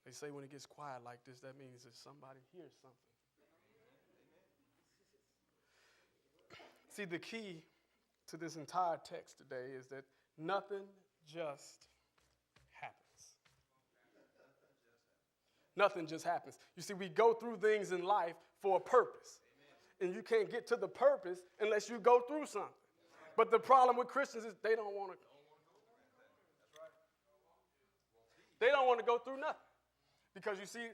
They say when it gets quiet like this, that means that somebody hears something. See, the key to this entire text today is that nothing just happens. Nothing just happens. You see, we go through things in life for a purpose. And you can't get to the purpose unless you go through something. But the problem with Christians is they don't want to. They don't want to go through nothing. Because you see,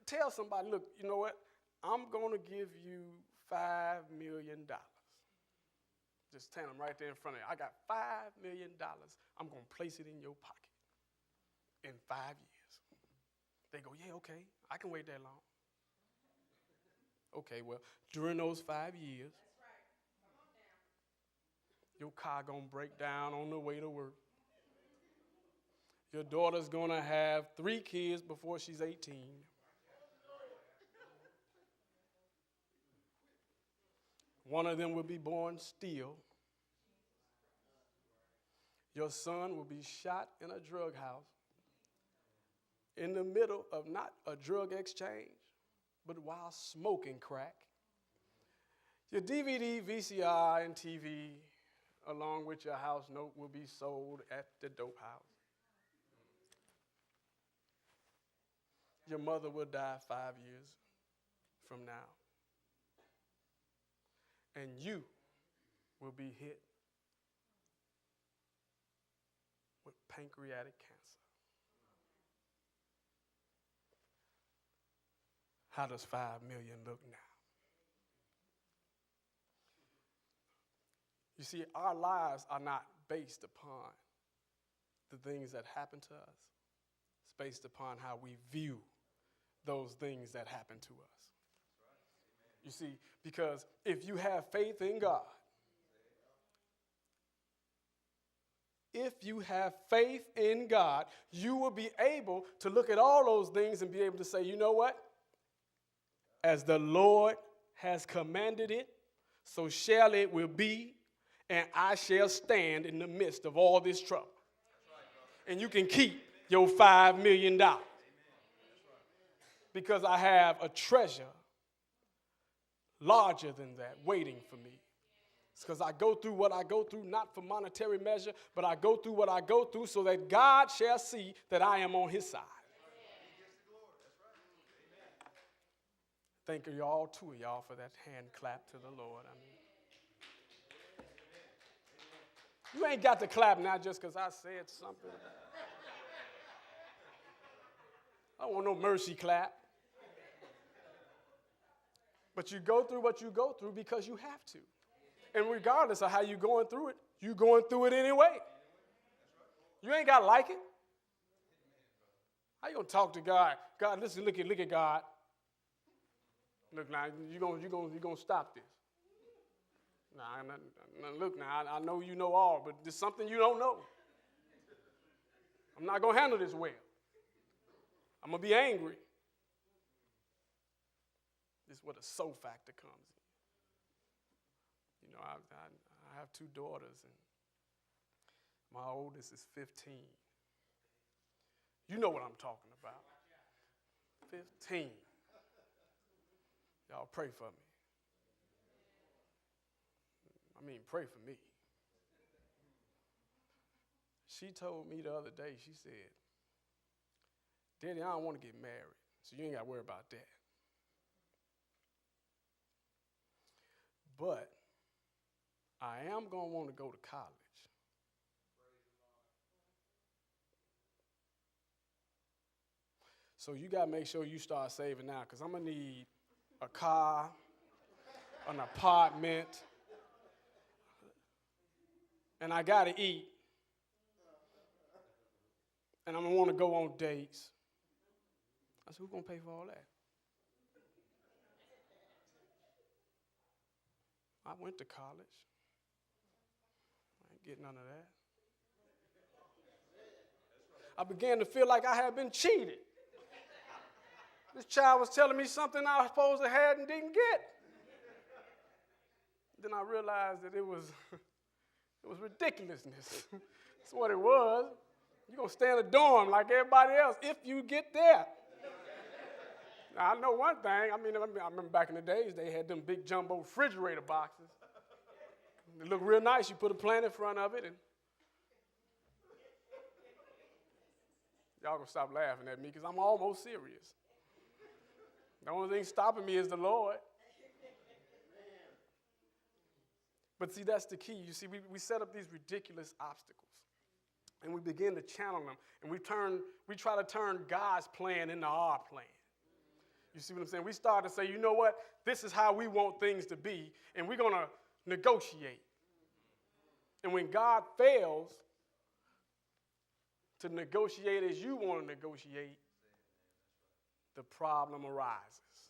tell somebody, look, you know what? I'm going to give you $5 million. Just tell them right there in front of you. I got $5 million. I'm going to place it in your pocket in 5 years. They go, yeah, okay. I can wait that long. Okay, well, during those 5 years, your car going to break down on the way to work. Your daughter's going to have 3 kids before she's 18. One of them will be born still. Your son will be shot in a drug house in the middle of not a drug exchange, but while smoking crack. Your DVD, VCR, and TV, along with your house note, will be sold at the dope house. Your mother will die 5 years from now. And you will be hit with pancreatic cancer. How does 5 million look now? You see, our lives are not based upon the things that happen to us. It's based upon how we view those things that happen to us. You see, because if you have faith in God, you will be able to look at all those things and be able to say, you know what? As the Lord has commanded it, so shall it will be, and I shall stand in the midst of all this trouble. And you can keep your $5 million because I have a treasure larger than that waiting for me. It's because I go through what I go through, not for monetary measure, but I go through what I go through so that God shall see that I am on his side. Thank you all, 2 of y'all, for that hand clap to the Lord. You ain't got to clap now just because I said something. I don't want no mercy clap. But you go through what you go through because you have to. And regardless of how you're going through it, you're going through it anyway. You ain't got to like it. How you going to talk to God? God, listen, look at God. Look, now, you're going to stop this. Now, look, now, I know you know all, but there's something you don't know. I'm not going to handle this well. I'm going to be angry. This is where the so factor comes in. You know, I have 2 daughters, and my oldest is 15. You know what I'm talking about. 15. Y'all pray for me. I mean, pray for me. She told me the other day, she said, Daddy, I don't want to get married, so you ain't got to worry about that. But I am going to want to go to college. So you got to make sure you start saving now, because I'm going to need a car, an apartment, and I got to eat. And I'm going to want to go on dates. I said, who's going to pay for all that? I went to college. I ain't getting none of that. I began to feel like I had been cheated. This child was telling me something I was supposed to have and didn't get. Then I realized that it was ridiculousness. That's what it was. You're going to stay in a dorm like everybody else if you get there. Now, I know one thing. I remember back in the days, they had them big jumbo refrigerator boxes. They look real nice. You put a plant in front of it, and y'all going to stop laughing at me because I'm almost serious. The only thing stopping me is the Lord. But see, that's the key. You see, we set up these ridiculous obstacles, and we begin to channel them, and we try to turn God's plan into our plan. You see what I'm saying? We start to say, you know what? This is how we want things to be, and we're going to negotiate. And when God fails to negotiate as you want to negotiate, the problem arises.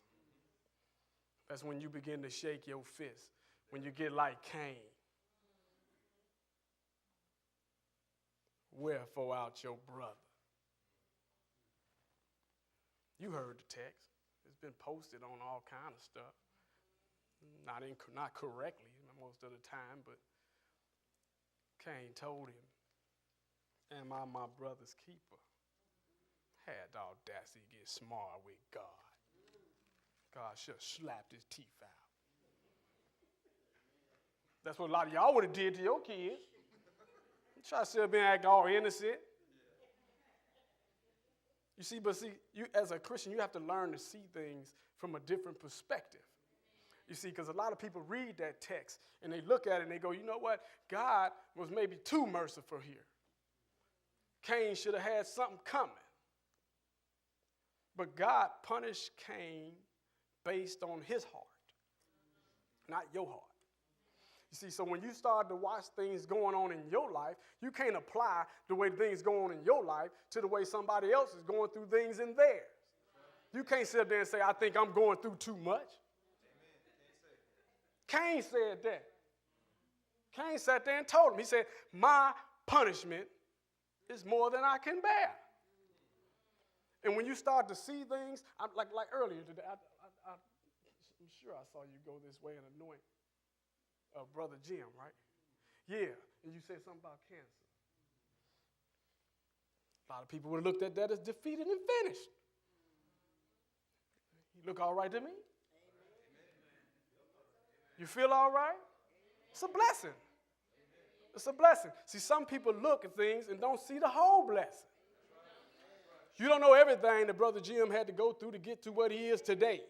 That's when you begin to shake your fist, when you get like Cain. Wherefore out your brother? You heard the text. It's been posted on all kind of stuff. Not correctly most of the time, but Cain told him, am I my brother's keeper? Had the audacity to get smart with God. God should have slapped his teeth out. That's what a lot of y'all would have did to your kids. You try to sit up and act all innocent. You see, you as a Christian, you have to learn to see things from a different perspective. You see, because a lot of people read that text and they look at it and they go, you know what? God was maybe too merciful here. Cain should have had something coming. But God punished Cain based on his heart, not your heart. You see, so when you start to watch things going on in your life, you can't apply the way things go on in your life to the way somebody else is going through things in theirs. You can't sit there and say, I think I'm going through too much. Cain said that. Cain sat there and told him. He said, my punishment is more than I can bear. And when you start to see things, like earlier today, I'm sure I saw you go this way and anoint Brother Jim, right? Yeah, and you said something about cancer. A lot of people would have looked at that as defeated and finished. You look all right to me? You feel all right? It's a blessing. It's a blessing. See, some people look at things and don't see the whole blessing. You don't know everything that Brother Jim had to go through to get to what he is today.